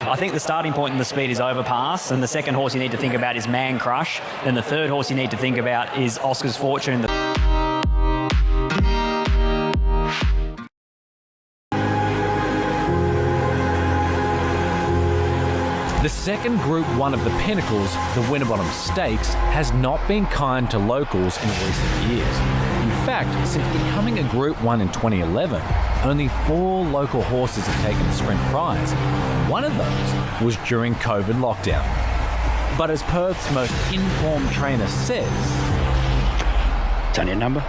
I think the starting point in the speed is Overpass, and the second horse you need to think about is Man Crush, and the third horse you need to think about is Oscar's Fortune. The second Group 1 of the Pinnacles, the Winterbottom Stakes, has not been kind to locals in recent years. In fact, since becoming a Group 1 in 2011, only 4 local horses have taken the sprint prize. One of those was during COVID lockdown. But as Perth's most informed trainer says, it's only a number.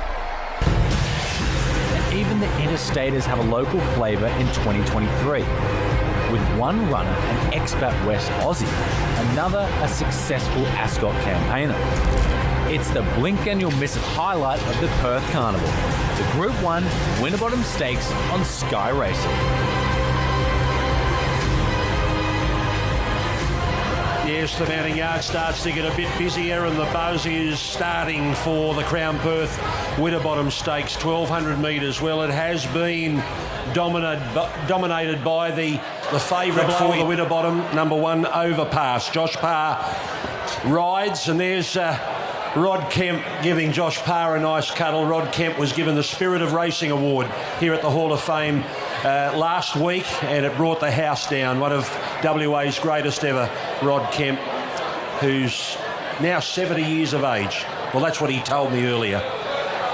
And even the Interstaters have a local flavour in 2023. With one runner an expat West Aussie, another a successful Ascot campaigner. It's the blink and you'll miss it highlight of the Perth Carnival, the Group 1 Winterbottom Stakes on Sky Racing. Yes, the mounting yard starts to get a bit busier, and the buzz is starting for the Crown Perth Winterbottom Stakes, 1,200 metres. Well, it has been dominated by the favourite for the Winterbottom, number 1, Overpass. Josh Parr rides, and there's Rod Kemp giving Josh Parr a nice cuddle. Rod Kemp was given the Spirit of Racing Award here at the Hall of Fame last week, and it brought the house down. One of WA's greatest ever, Rod Kemp, who's now 70 years of age. Well, that's what he told me earlier.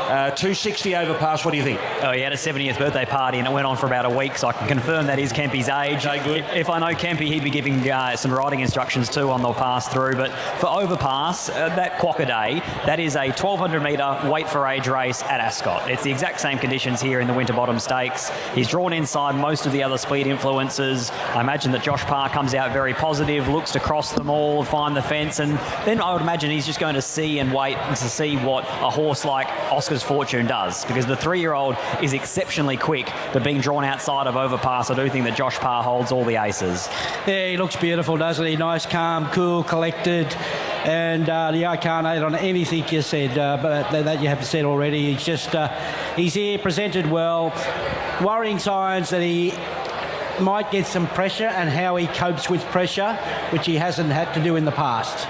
260 Overpass, what do you think? Oh, he had a 70th birthday party and it went on for about a week, so I can confirm that is Kempy's age. Okay, good. If I know Kempy, he'd be giving some riding instructions too on the pass through. But for Overpass, that Quokka Day, that is a 1,200 metre weight for age race at Ascot. It's the exact same conditions here in the Winterbottom Stakes. He's drawn inside most of the other speed influences. I imagine that Josh Parr comes out very positive, looks to cross them all, find the fence, and then I would imagine he's just going to see and wait to see what a horse like Oscar's Fortune does, because the 3-year-old is exceptionally quick, but being drawn outside of Overpass, I do think that Josh Parr holds all the aces. Yeah, he looks beautiful, doesn't he? Nice, calm, cool, collected, and I can't add on anything you said, but that you have said already. He's just, he's here, presented well, worrying signs that he might get some pressure and how he copes with pressure, which he hasn't had to do in the past.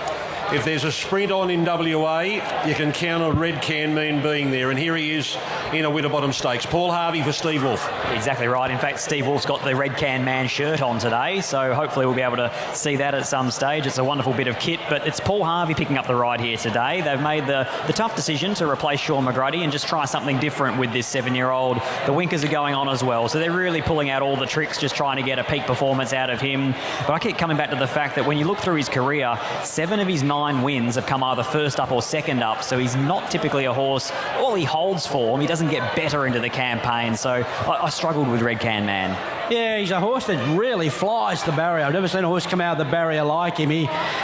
If there's a sprint on in WA, you can count on Red Can Man being there, and here he is in a Winterbottom Stakes. Paul Harvey for Steve Wolf. Exactly right. In fact, Steve Wolf's got the Red Can Man shirt on today, so hopefully we'll be able to see that at some stage. It's a wonderful bit of kit, but it's Paul Harvey picking up the ride here today. They've made the tough decision to replace Sean McGrady and just try something different with this 7-year-old. The winkers are going on as well, so they're really pulling out all the tricks, just trying to get a peak performance out of him. But I keep coming back to the fact that when you look through his career, 7 of his 9 wins have come either first up or second up, so he's not typically a horse. Well, he holds form, he doesn't get better into the campaign, so I struggled with Red Can Man. Yeah, he's a horse that really flies the barrier. I've never seen a horse come out of the barrier like him.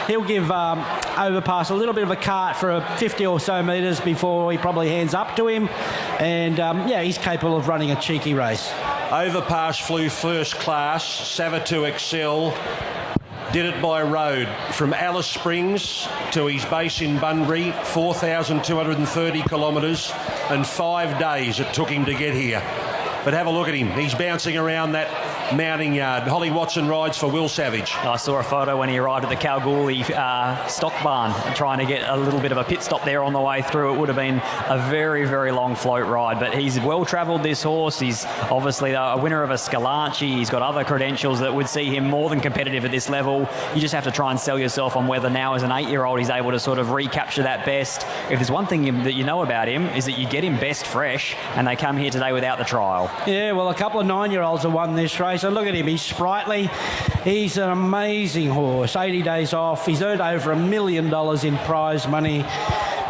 He'll give Overpass a little bit of a cart for 50 or so metres before he probably hands up to him, and yeah, he's capable of running a cheeky race. Overpass flew first class, Savatu Excel. Did it by road from Alice Springs to his base in Bunbury, 4,230 kilometres, and 5 days it took him to get here. But have a look at him. He's bouncing around that mounting yard. Holly Watson rides for Will Savage. I saw a photo when he arrived at the Kalgoorlie stock barn, trying to get a little bit of a pit stop there on the way through. It would have been a very, very long float ride, but he's well-travelled, this horse. He's obviously a winner of a Scalacci. He's got other credentials that would see him more than competitive at this level. You just have to try and sell yourself on whether now as an 8-year-old he's able to sort of recapture that best. If there's one thing that you know about him is that you get him best fresh, and they come here today without the trial. Yeah, well, a couple of 9-year-olds have won this race. And look at him, he's sprightly. He's an amazing horse. 80 days off. He's earned over $1 million in prize money.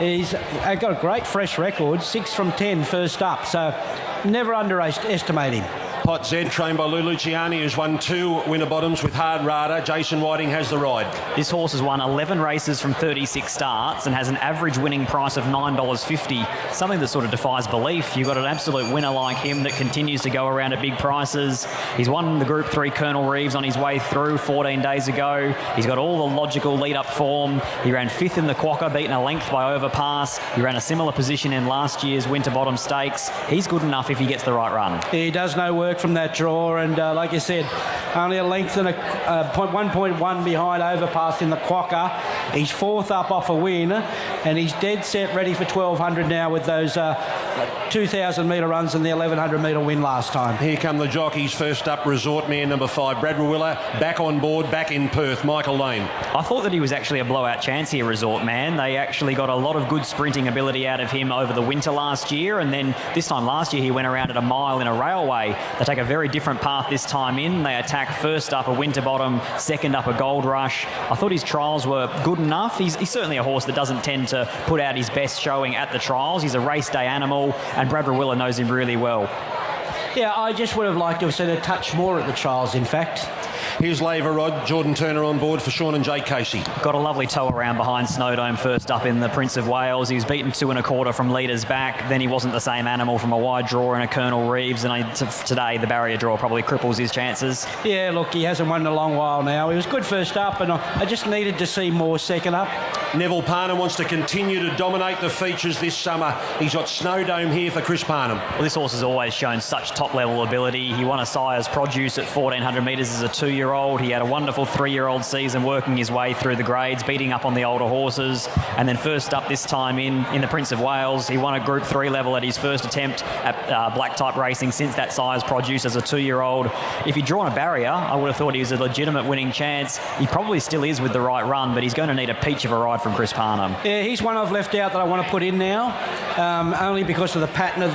He's got a great fresh record, 6 from 10 first up. So never underestimate him. Hot Z, trained by Lou Luciani, who's won 2 Winterbottoms with Hard Rada. Jason Whiting has the ride. This horse has won 11 races from 36 starts and has an average winning price of $9.50, something that sort of defies belief. You've got an absolute winner like him that continues to go around at big prices. He's won the Group 3 Colonel Reeves on his way through 14 days ago. He's got all the logical lead-up form. He ran 5th in the Quokka, beaten a length by Overpass. He ran a similar position in last year's Winterbottom Stakes. He's good enough if he gets the right run. He does no work work from that draw, and like you said, only a length and 1.1 behind Overpass in the Quokka. He's fourth up off a win, and he's dead set ready for 1200 now with those 2,000 metre runs and the 1,100 metre win last time. Here come the jockeys. First up, Resort Man number 5, Brad Rawiller, back on board, back in Perth, Michael Lane. I thought that he was actually a blowout chance here, Resort Man. They actually got a lot of good sprinting ability out of him over the winter last year, and then this time last year he went around at a mile in a railway. They take a very different path this time in. They attack first up a Winterbottom, second up a Gold Rush. I thought his trials were good enough. He's certainly a horse that doesn't tend to put out his best showing at the trials. He's a race day animal, and Brad Rawiller knows him really well. Yeah, I just would have liked to have seen a touch more at the trials, in fact. Here's Laver Rod, Jordan Turner on board for Sean and Jake Casey. Got a lovely tow around behind Snowdome first up in the Prince of Wales. He was beaten 2 1/4 from leaders back. Then he wasn't the same animal from a wide draw and a Colonel Reeves. And today the barrier draw probably cripples his chances. Yeah, look, he hasn't won in a long while now. He was good first up, and I just needed to see more second up. Neville Parnham wants to continue to dominate the features this summer. He's got Snowdome here for Chris Parnham. Well, this horse has always shown such top-level ability. He won a Sire's Produce at 1,400 metres as a 2-year-old. He had a wonderful 3-year-old season working his way through the grades, beating up on the older horses. And then first up this time in the Prince of Wales, he won a Group 3 level at his first attempt at black-type racing since that Sire's Produce as a 2-year-old. If he'd drawn a barrier, I would have thought he was a legitimate winning chance. He probably still is with the right run, but he's going to need a peach of a ride from Chris Parnham. Yeah, he's one I've left out that I want to put in now, only because of the pattern of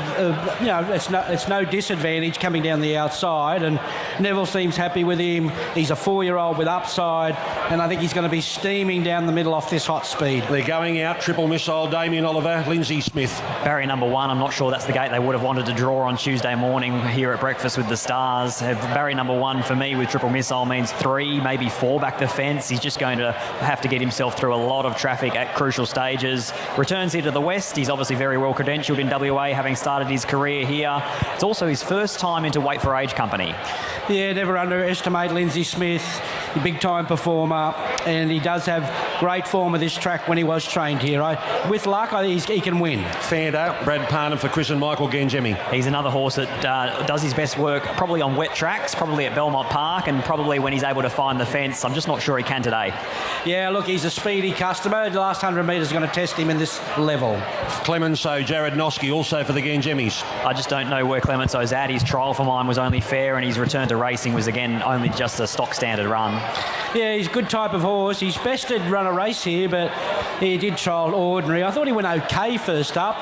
it's no disadvantage coming down the outside, and Neville seems happy with him. He's a 4-year-old with upside, and I think he's going to be steaming down the middle off this hot speed. They're going out, triple missile, Damien Oliver, Lindsay Smith. Barrier number 1, I'm not sure that's the gate they would have wanted to draw on Tuesday morning here at Breakfast with the Stars. Barrier number 1 for me with triple missile means 3, maybe 4 back the fence. He's just going to have to get himself through a lot of traffic at crucial stages. Returns here to the West. He's obviously very well credentialed in WA, having started his career here. It's also his first time into Wait for Age company. Yeah, never underestimate Lindsay Smith, a big-time performer, and he does have great form of this track when he was trained here. With luck, he can win. Fanda, Brad Parnham for Chris and Michael Gangemi. He's another horse that does his best work probably on wet tracks, probably at Belmont Park, and probably when he's able to find the fence. I'm just not sure he can today. Yeah, look, he's a speedy customer. The last 100 metres is going to test him in this level. Clemenceau, Jared Noski also for the Gangemis. I just don't know where Clemenceau's at. His trial for mine was only fair, and his return to racing was again only just a stock standard run. Yeah, he's a good type of horse. He's best to run a race here, but he did trial ordinary. I thought he went okay first up,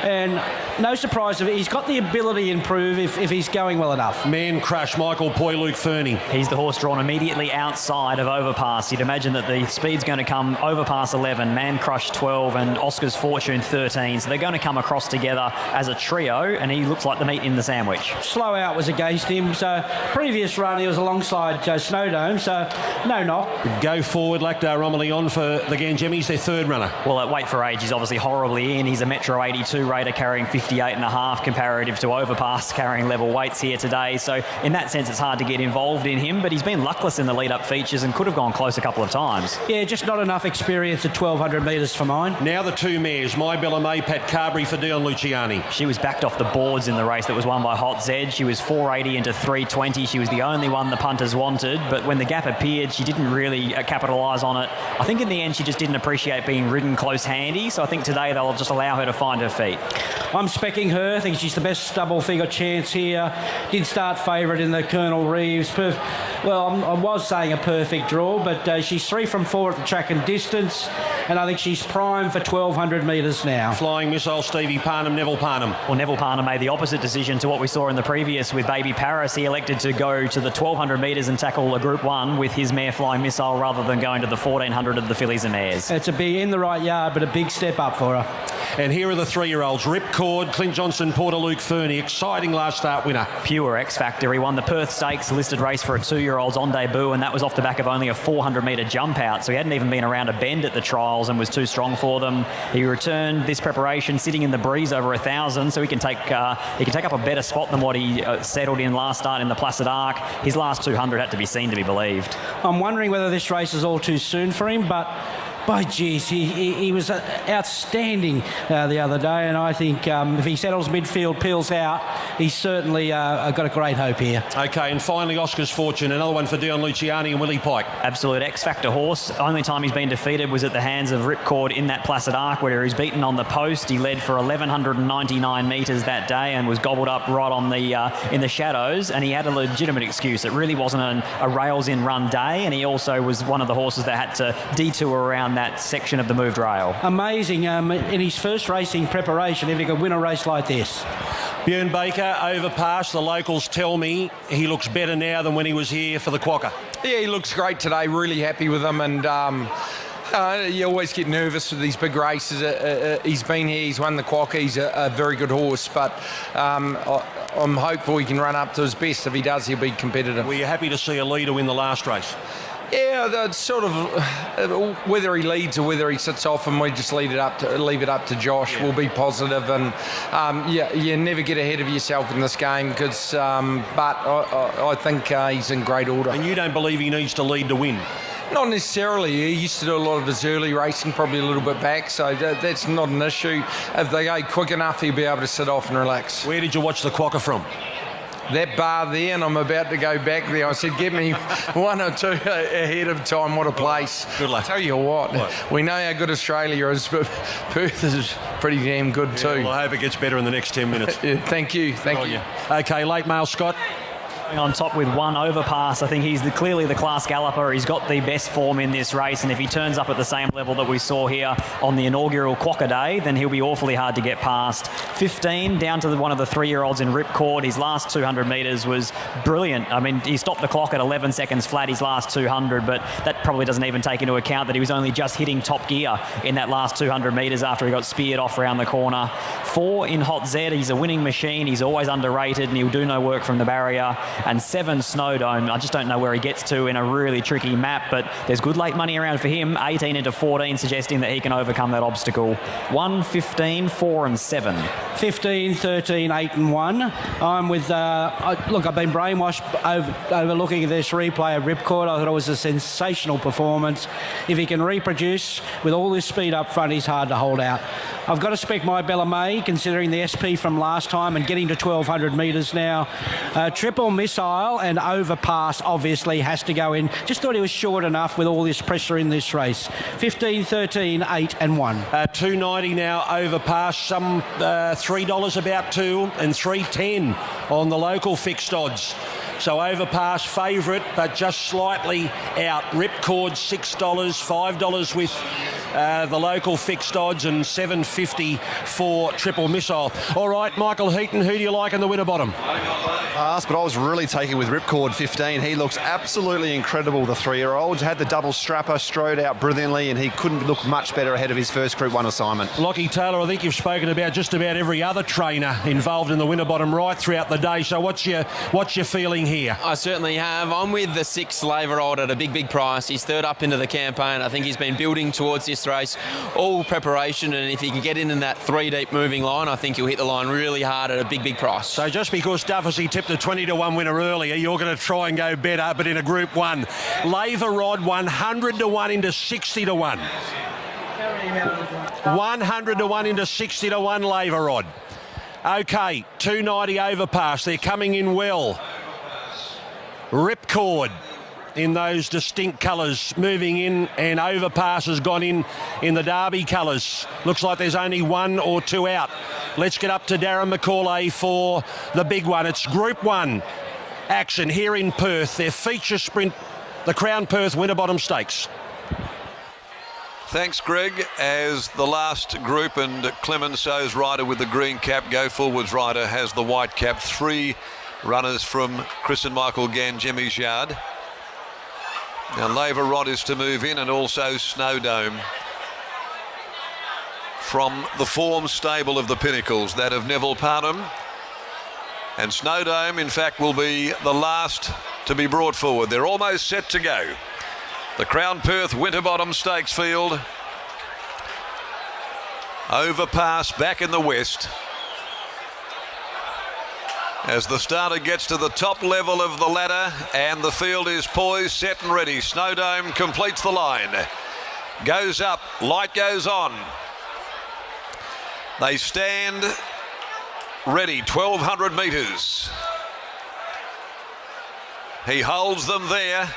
and no surprise of it. He's got the ability to improve if he's going well enough. Man Crush, Michael Poy, Luke Fernie. He's the horse drawn immediately outside of Overpass. You'd imagine that the speed's going to come Overpass 11, Man Crush 12, and Oscar's Fortune 13. So they're going to come across together as a trio, and he looks like the meat in the sandwich. Slow out was against him, so previous run he was alongside Snowdome, so no knock. Go forward, Lactar Romilly on for the Gangemis, their third runner. Well, at Wait for Age, he's obviously horribly in. He's a Metro 82 raider carrying 58.5 comparative to Overpass carrying level weights here today. So in that sense, it's hard to get involved in him, but he's been luckless in the lead-up features and could have gone close a couple of times. Yeah, just not enough experience at 1,200 metres for mine. Now the two mares, My Bella May, Pat Carberry for Dion Luciani. She was backed off the boards in the race that was won by Hot Zed. She was 480 into 320. She was the only one the punters wanted, but when the gap appeared, she didn't really capitalise on it. I think in the end, she just didn't appreciate being ridden close handy, so I think today they'll just allow her to find her feet. I'm specking her. I think she's the best double-figure chance here. Did start favourite in the Colonel Reeves. I was saying a perfect draw, but she's 3 from 4 at the track and distance, and I think she's primed for 1,200 metres now. Flying Missile, Stevie Parnham, Neville Parnham. Well, Neville Parnham made the opposite decision to what we saw in the previous with Baby Paris. He elected to go to the 1,200 metres and tackle a Group 1 with his mare Flying Missile rather than going to the 1,400 of the fillies and mares. It's a big in the right yard, but a big step up for her. And here are the 3-year-olds. Ripcord, Clint Johnson, Porter Luke Fernie. Exciting last start winner. Pure X Factor. He won the Perth Stakes listed race for a 2-year-old's on debut, and that was off the back of only a 400-metre jump out. So he hadn't even been around a bend at the trials and was too strong for them. He returned this preparation sitting in the breeze over 1,000, so he can take up a better spot than what he settled in last start in the Placid Arc. His last 200 had to be seen to be believed. I'm wondering whether this race is all too soon for him, but by geez, he was outstanding the other day, and I think if he settles midfield, peels out, he's certainly got a great hope here. Okay, and finally Oscar's Fortune, another one for Dion Luciani and Willie Pike. Absolute X-Factor horse. Only time he's been defeated was at the hands of Ripcord in that Placid Arc, where he's beaten on the post. He led for 1,199 metres that day and was gobbled up right on the in the shadows, and he had a legitimate excuse. It really wasn't a rails-in run day, and he also was one of the horses that had to detour around that section of the moved rail. Amazing. In his first racing preparation, if he could win a race like this. Bjorn Baker, overpass. The locals tell me he looks better now than when he was here for the Quokka. Yeah, he looks great today. Really happy with him, and you always get nervous with these big races. He's been here, he's won the Quokka, he's a very good horse, but I'm hopeful he can run up to his best. If he does, he'll be competitive. Were you happy to see a leader win the last race? Yeah, that's sort of whether he leads or whether he sits off, and we just leave it up to Josh. Yeah. We'll be positive, and you never get ahead of yourself in this game, because. But I think he's in great order. And you don't believe he needs to lead to win? Not necessarily. He used to do a lot of his early racing, probably a little bit back, so that's not an issue. If they go quick enough, he'll be able to sit off and relax. Where did you watch the Quokka from? That bar there, and I'm about to go back there. I said, get me one or two ahead of time. What a place. Good luck. I tell you what, we know how good Australia is, but Perth is pretty damn good too. Well, I hope it gets better in the next 10 minutes. Thank you. Okay, late mail, Scott. On top with one overpass. I think he's clearly the class galloper. He's got the best form in this race, and if he turns up at the same level that we saw here on the inaugural Quokka Day, then he'll be awfully hard to get past. 15 down to one of the 3-year-olds in Ripcord. His last 200 metres was brilliant. I mean, he stopped the clock at 11 seconds flat his last 200, but that probably doesn't even take into account that he was only just hitting top gear in that last 200 metres after he got speared off around the corner. 4 in Hot Z. He's a winning machine. He's always underrated, and he'll do no work from the barrier. And 7 Snowdome. I just don't know where he gets to in a really tricky map, but there's good late money around for him. 18 into 14, suggesting that he can overcome that obstacle. 1, 15, 4 and 7. 15, 13, 8 and 1. I'm with, look, I've been brainwashed overlooking this replay of Ripcord. I thought it was a sensational performance. If he can reproduce with all this speed up front, he's hard to hold out. I've got to spec my Bella May, considering the SP from last time and getting to 1,200 metres now. Triple Missile and Overpass obviously has to go in. Just thought he was short enough with all this pressure in this race. 15, 13, 8 and 1. $2.90 now, Overpass. Some $3 about 2 and $3.10 on the local fixed odds. So Overpass favourite, but just slightly out. Ripcord $6, $5 with the local fixed odds, and $7.50 for Triple Missile. All right, Michael Heaton, who do you like in the Winterbottom? But I was really taken with Ripcord 15. He looks absolutely incredible, the 3-year-old. Had the double strapper, strode out brilliantly, and he couldn't look much better ahead of his first Group 1 assignment. Lockie Taylor, I think you've spoken about just about every other trainer involved in the Winterbottom right throughout the day. So what's your feeling here? I certainly have. I'm with the 6 Laverold at a big price. He's third up into the campaign. I think he's been building towards this race all preparation, and if he can get in that 3-deep moving line, I think he'll hit the line really hard at a big price. So just because Duffy tipped a 20-1 winner earlier, you're going to try and go better, but in a Group 1. Laverod 100-1 into 60-1. 100-1 into 60-1 Laverod. Okay, $2.90 Overpass. They're coming in well. Ripcord in those distinct colours moving in, and Overpass has gone in the Derby colours. Looks like there's only 1 or 2 out. Let's get up to Darren McCauley for the big one. It's Group 1 action here in Perth. Their feature sprint, the Crown Perth Winterbottom Stakes. Thanks, Greg. As the last group, and Clemenceau's rider with the green cap, Go Forwards rider, has the white cap. 3 runners from Chris and Michael Gangemi's yard. Now Laverod is to move in, and also Snowdome from the form stable of the Pinnacles, that of Neville Parnham. And Snowdome, in fact, will be the last to be brought forward. They're almost set to go. The Crown Perth Winterbottom Stakes field. Overpass back in the west. As the starter gets to the top level of the ladder, and the field is poised, set and ready. Snowdome completes the line. goes up, light goes on. They stand ready, 1,200 metres. He holds them there.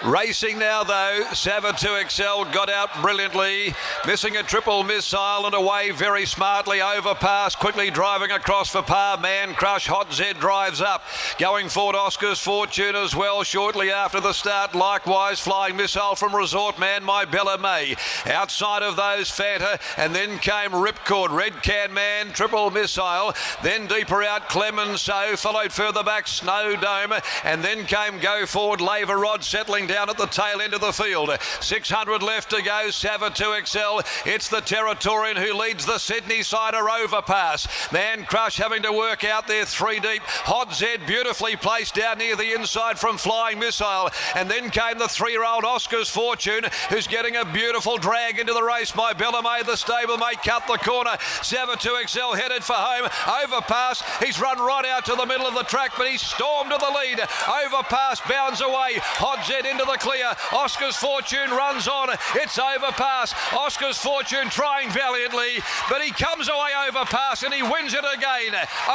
Racing now though, Sava 2XL got out brilliantly, missing a triple missile and away very smartly, overpass, quickly driving across for par, Man Crush, Hot Z drives up, going forward Oscar's Fortune as well shortly after the start, likewise Flying Missile from Resort Man, My Bella May, outside of those Fanta, and then came Ripcord, Red Can Man, Triple Missile, then deeper out Clemenceau, followed further back Snow Dome, and then came Go Forward, Laver Rod settling down at the tail end of the field. 600 left to go, Sava 2XL. It's the Territorian who leads the Sydney Sider overpass. Man Crush having to work out there 3 deep. Hot Z beautifully placed down near the inside from Flying Missile. And then came the 3-year-old Oscar's Fortune, who's getting a beautiful drag into the race. My Bella May, the stablemate, cut the corner. Sava 2XL headed for home. Overpass. He's run right out to the middle of the track, but he's stormed to the lead. Overpass bounds away. Hot Z into the clear. Oscar's Fortune runs on. It's overpass. Oscar's Fortune trying valiantly, but he comes away overpass and he wins it again.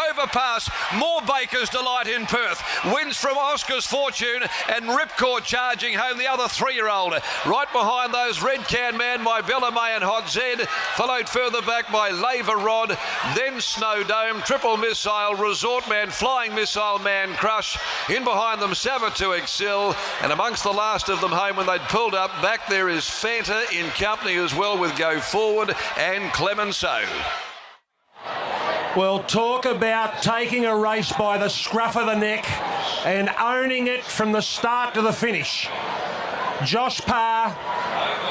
Overpass, more Baker's Delight in Perth. Wins from Oscar's Fortune and Ripcord charging home the other 3-year-old. Right behind those Red Can Man, My Bella May and Hot Z, followed further back by Laver Rod, then Snow Dome, Triple Missile, Resort Man, Flying Missile, Man Crush. In behind them, Sava 2XL, and amongst the last of them home when they'd pulled up, back there is Fanta in company as well with Go Forward and Clemenceau. Well, talk about taking a race by the scruff of the neck and owning it from the start to the finish. Josh Parr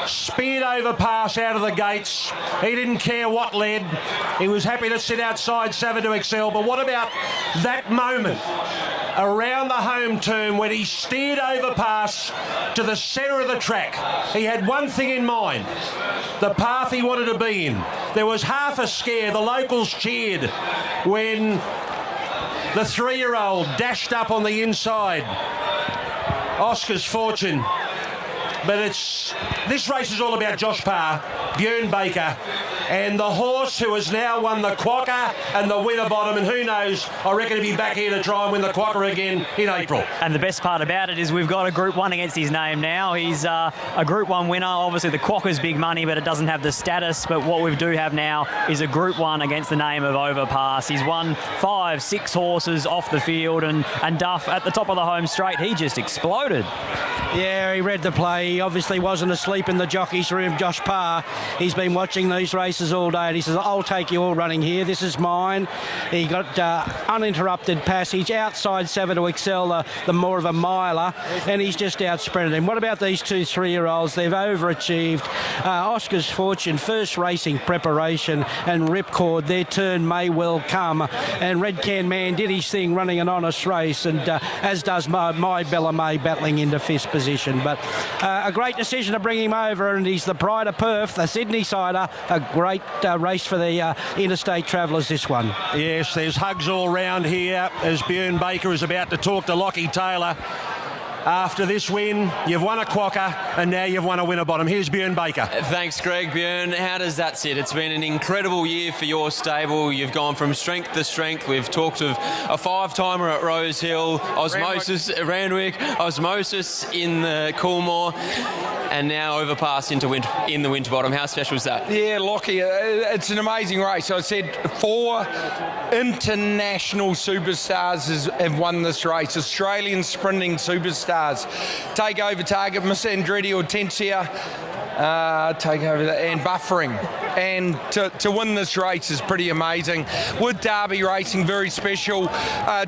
speared overpass out of the gates. He didn't care what led. He was happy to sit outside Sava 2XL. But what about that moment around the home turn when he steered overpass to the centre of the track? He had one thing in mind, the path he wanted to be in. There was half a scare. The locals cheered when the 3-year-old dashed up on the inside. Oscar's Fortune. But this race is all about Josh Parr, Björn Baker, and the horse who has now won the Quokka and the Winterbottom, and who knows, I reckon he'll be back here to try and win the Quokka again in April. And the best part about it is we've got a Group 1 against his name now. He's a Group 1 winner. Obviously the Quokka's big money, but it doesn't have the status. But what we do have now is a Group 1 against the name of Overpass. He's won 5, 6 horses off the field, and Duff at the top of the home straight, he just exploded. Yeah, he read the play. He obviously wasn't asleep in the jockey's room, Josh Parr. He's been watching these races all day, and he says, I'll take you all running here. This is mine. He got uninterrupted passage outside Sava 2XL, the more of a miler, and he's just outsprinted him. What about these 2 3-year-olds? They've overachieved. Oscar's Fortune, first racing preparation, and Ripcord, their turn may well come. And Red Can Man did his thing, running an honest race, and as does My Bella May, battling into 5th position. But a great decision to bring him over, and he's the pride of Perth, the Sydney Sider. A great race for the interstate travellers, this one. Yes, there's hugs all round here as Björn Baker is about to talk to Lockie Taylor. After this win, you've won a Quokka and now you've won a Winterbottom. Here's Björn Baker. Thanks, Greg. Björn, how does that sit? It's been an incredible year for your stable. You've gone from strength to strength. We've talked of a 5-timer at Rosehill, Randwick, Osmosis in the Coolmore, and now Overpass in the Winterbottom. How special is that? Yeah, Lockie, it's an amazing race. I said 4 international superstars have won this race. Australian sprinting superstars. Take Over Target, Miss Andretti Hortensia, take over and buffering. And to win this race is pretty amazing. With Derby Racing, very special.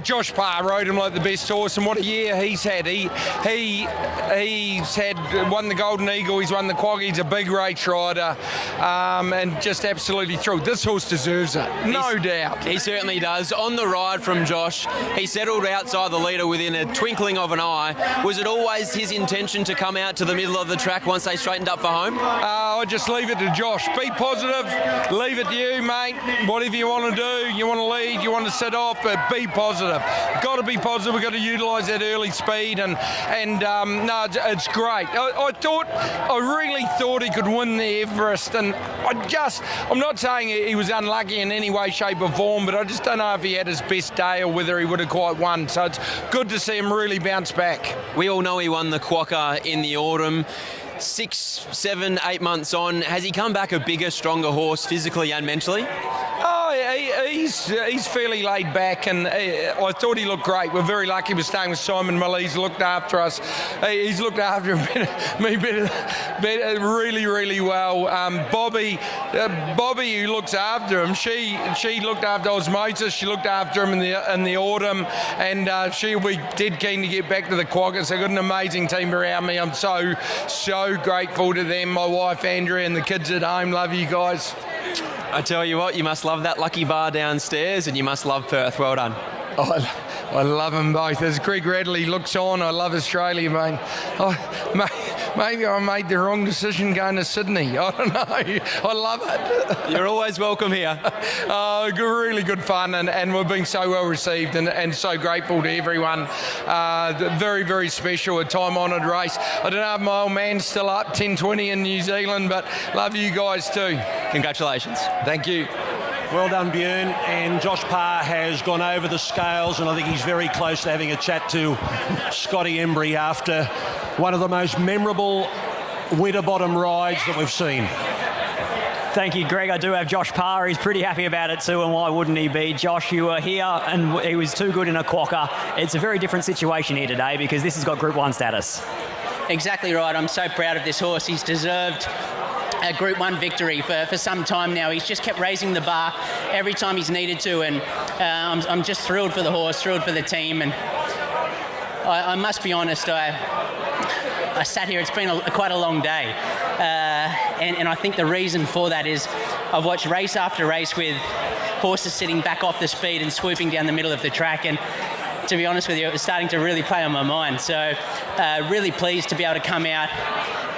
Josh Parr rode him like the best horse, and what a year he's had. He's won the Golden Eagle, he's won the Quagga, he's a big race rider, and just absolutely thrilled. This horse deserves it, no doubt. He certainly does. On the ride from Josh, he settled outside the leader within a twinkling of an eye. Was it always his intention to come out to the middle of the track once they straightened up for home? I just leave it to Josh. Be positive. positive. Leave it to you, mate. Whatever you want to do, you want to lead, you want to sit off, but be positive. Got to be positive. We've got to utilise that early speed, and no, it's great. I really thought he could win the Everest, and I'm not saying he was unlucky in any way, shape or form, but I just don't know if he had his best day or whether he would have quite won. So it's good to see him really bounce back. We all know he won the Quokka in the autumn. 6, 7, 8 months on, has he come back a bigger, stronger horse physically and mentally? Oh, he's fairly laid back, and I thought he looked great. We're very lucky we're staying with Simon Miller. He's looked after us. He's looked after me better, really, really well. Bobby, who looks after him, she looked after Osmosis. She looked after him in the autumn, and she'll be dead keen to get back to the Quokka. So I've got an amazing team around me. I'm so grateful to them. My wife Andrea and the kids at home. Love you guys. I tell you what, you must love that lucky bar downstairs, and you must love Perth. Well done. I love them both. As Greg Radley looks on, I love Australia, mate. Maybe I made the wrong decision going to Sydney. I don't know. I love it. You're always welcome here. Really good fun, and we've been so well received, and so grateful to everyone. Very, very special, a time-honoured race. I don't know if my old man's still up, 10:20 in New Zealand, but love you guys too. Congratulations. Thank you. Well done, Björn. And Josh Parr has gone over the scales, and I think he's very close to having a chat to Scotty Embry after one of the most memorable Winterbottom rides that we've seen. Thank you, Greg. I do have Josh Parr. He's pretty happy about it too, and why wouldn't he be? Josh, you were here, and he was too good in a Quokka. It's a very different situation here today because this has got Group 1 status. Exactly right. I'm so proud of this horse. He's deserved a Group 1 victory for some time now. He's just kept raising the bar every time he's needed to, and I'm just thrilled for the horse, thrilled for the team. And I must be honest, I sat here, it's been quite a long day, and I think the reason for that is I've watched race after race with horses sitting back off the speed and swooping down the middle of the track, and to be honest with you, it was starting to really play on my mind. So really pleased to be able to come out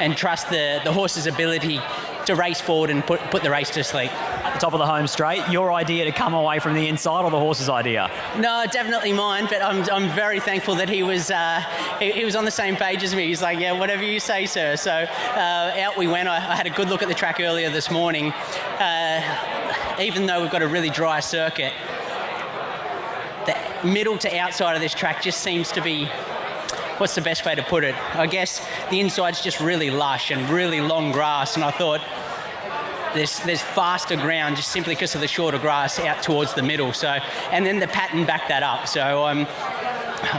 and trust the horse's ability to race forward and put the race to sleep. At the top of the home straight, your idea to come away from the inside or the horse's idea? No, definitely mine, but I'm very thankful that he was on the same page as me. He's like, yeah, whatever you say, sir. So out we went. I had a good look at the track earlier this morning. Even though we've got a really dry circuit, the middle to outside of this track just seems to be, what's the best way to put it? I guess the inside's just really lush and really long grass, and I thought there's faster ground just simply because of the shorter grass out towards the middle. So, and then the pattern backed that up. So I'm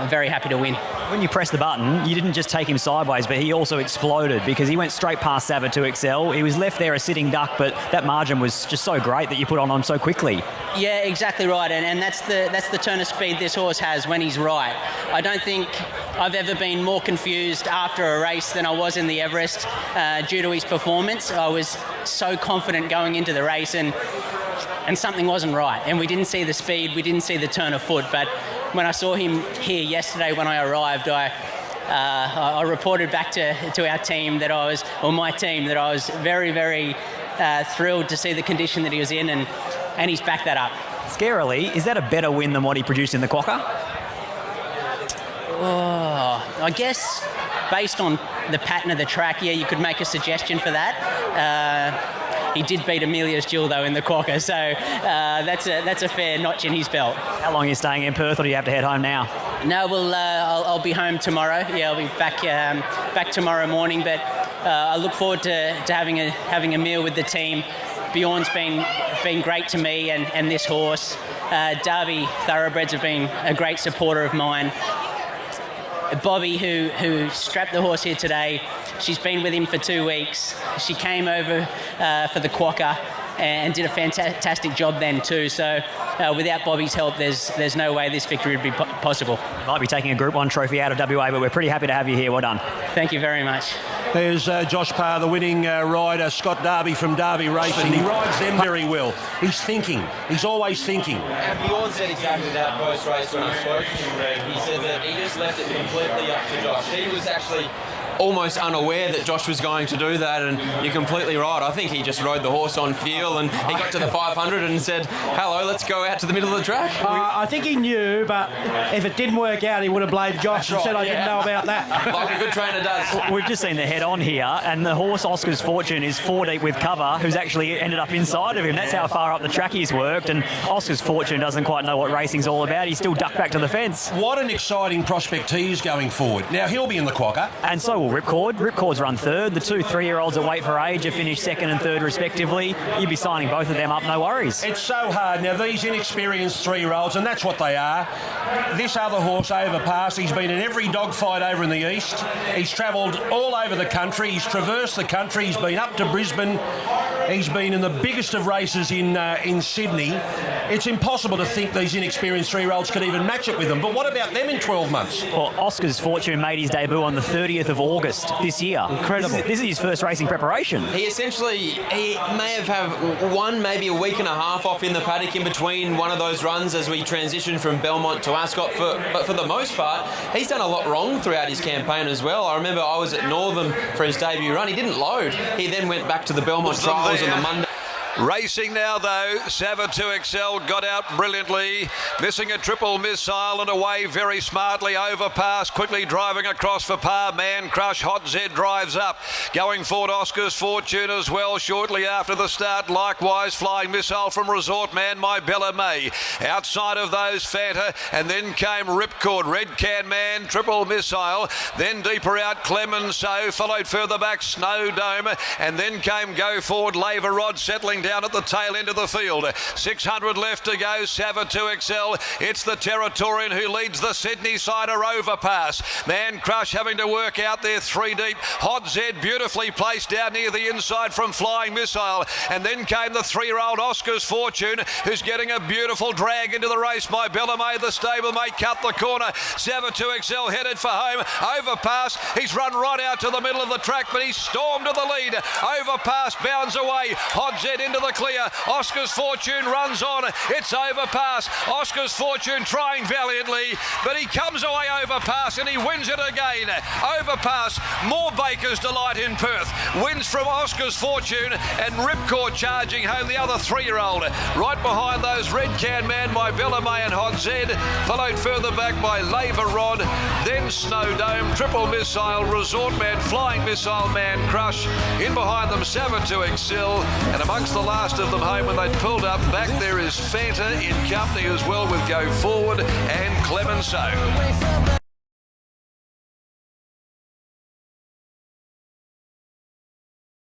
very happy to win. When you press the button, you didn't just take him sideways, but he also exploded because he went straight past Sava to excel. He was left there a sitting duck, but that margin was just so great that you put on him so quickly. Yeah, exactly right, and that's the turn of speed this horse has when he's right. I don't think I've ever been more confused after a race than I was in the Everest due to his performance. I was so confident going into the race, and something wasn't right, and we didn't see the speed, we didn't see the turn of foot. But when I saw him here yesterday when I arrived, I reported back to our team that my team that I was very, very thrilled to see the condition that he was in, and he's backed that up. Scarily, is that a better win than what he produced in the Quokka? Oh, I guess based on the pattern of the track, yeah, you could make a suggestion for that. He did beat Amelia's Jewel though in the Quokka, so that's a fair notch in his belt. How long are you staying in Perth, or do you have to head home now? No, I'll be home tomorrow. Yeah, I'll be back tomorrow morning. But I look forward to having a meal with the team. Bjorn's been great to me and this horse. Derby Thoroughbreds have been a great supporter of mine. Bobby, who strapped the horse here today, she's been with him for 2 weeks. She came over for the Quokka and did a fantastic job then too. So without Bobby's help, there's no way this victory would be possible. You might be taking a Group 1 trophy out of WA, but we're pretty happy to have you here. Well done. Thank you very much. There's Josh Parr, the winning rider, Scott Derby from Derby Racing. He rides them very well. He's thinking. He's always thinking. And Bjorn said exactly that post-race when I spoke to him, Greg. He said that he just left it completely up to Josh. He was actually almost unaware that Josh was going to do that, and you're completely right. I think he just rode the horse on feel, and he got to the 500 and said, hello, let's go out to the middle of the track. I think he knew, but if it didn't work out, he would have blamed Josh and said, I didn't know about that. Like a good trainer does. We've just seen the head on here, and the horse Oscar's Fortune is 4 deep with cover, who's actually ended up inside of him. That's how far up the track he's worked, and Oscar's Fortune doesn't quite know what racing's all about. He's still ducked back to the fence. What an exciting prospect he is going forward. Now, he'll be in the quokka. And so will Ripcord. Ripcord's run third. The 2 3-year-olds at Wait for Age have finished second and third respectively. You'd be signing both of them up, no worries. It's so hard. Now, these inexperienced 3-year-olds, and that's what they are. This other horse, Overpass, he's been in every dogfight over in the east. He's travelled all over the country. He's traversed the country. He's been up to Brisbane. He's been in the biggest of races in Sydney. It's impossible to think these inexperienced 3-year-olds could even match it with them. But what about them in 12 months? Well, Oscar's Fortune made his debut on the 30th of August this year. Incredible. This is his first racing preparation. He may have had one, maybe a week and a half off in the paddock in between one of those runs as we transitioned from Belmont to Ascot. But for the most part, he's done a lot wrong throughout his campaign as well. I remember I was at Northam for his debut run. He didn't load. He then went back to the Belmont trials on the Monday. Racing now though, Savage Excel got out brilliantly, missing a triple missile and away very smartly. Overpass, quickly driving across for par. Man Crush, Hot Z drives up. Going forward, Oscar's Fortune as well shortly after the start. Likewise, Flying Missile from Resort Man, My Bella May. Outside of those, Fanta, and then came Ripcord, Red Can Man, Triple Missile. Then deeper out, Clemenceau, followed further back, Snow Dome, and then came Go Forward, Laver Rod settling down at the tail end of the field. 600 left to go. Savage Excel. It's the Territorian who leads the Sydney sider. Overpass. Man Crush having to work out there 3 deep. Hot Z beautifully placed down near the inside from Flying Missile. And then came the 3-year-old Oscar's Fortune, who's getting a beautiful drag into the race. My Bella May, the stablemate, cut the corner. Savage Excel headed for home. Overpass. He's run right out to the middle of the track, but he's stormed to the lead. Overpass bounds away. Hot Z into the clear. Oscar's Fortune runs on. It's Overpass. Oscar's Fortune trying valiantly, but he comes away Overpass and he wins it again. Overpass, more Baker's Delight in Perth. Wins from Oscar's Fortune, and Ripcord charging home the other 3-year-old. Right behind those, Red Can Man, My Bella May and Hot Z, followed further back by Laver Rod, then Snow Dome, Triple Missile, Resort Man, Flying Missile, Man Crush. In behind them, Savage Excel, and amongst the last of them home when they'd pulled up, back there is Fanta in company as well with Go Forward and Clemenceau.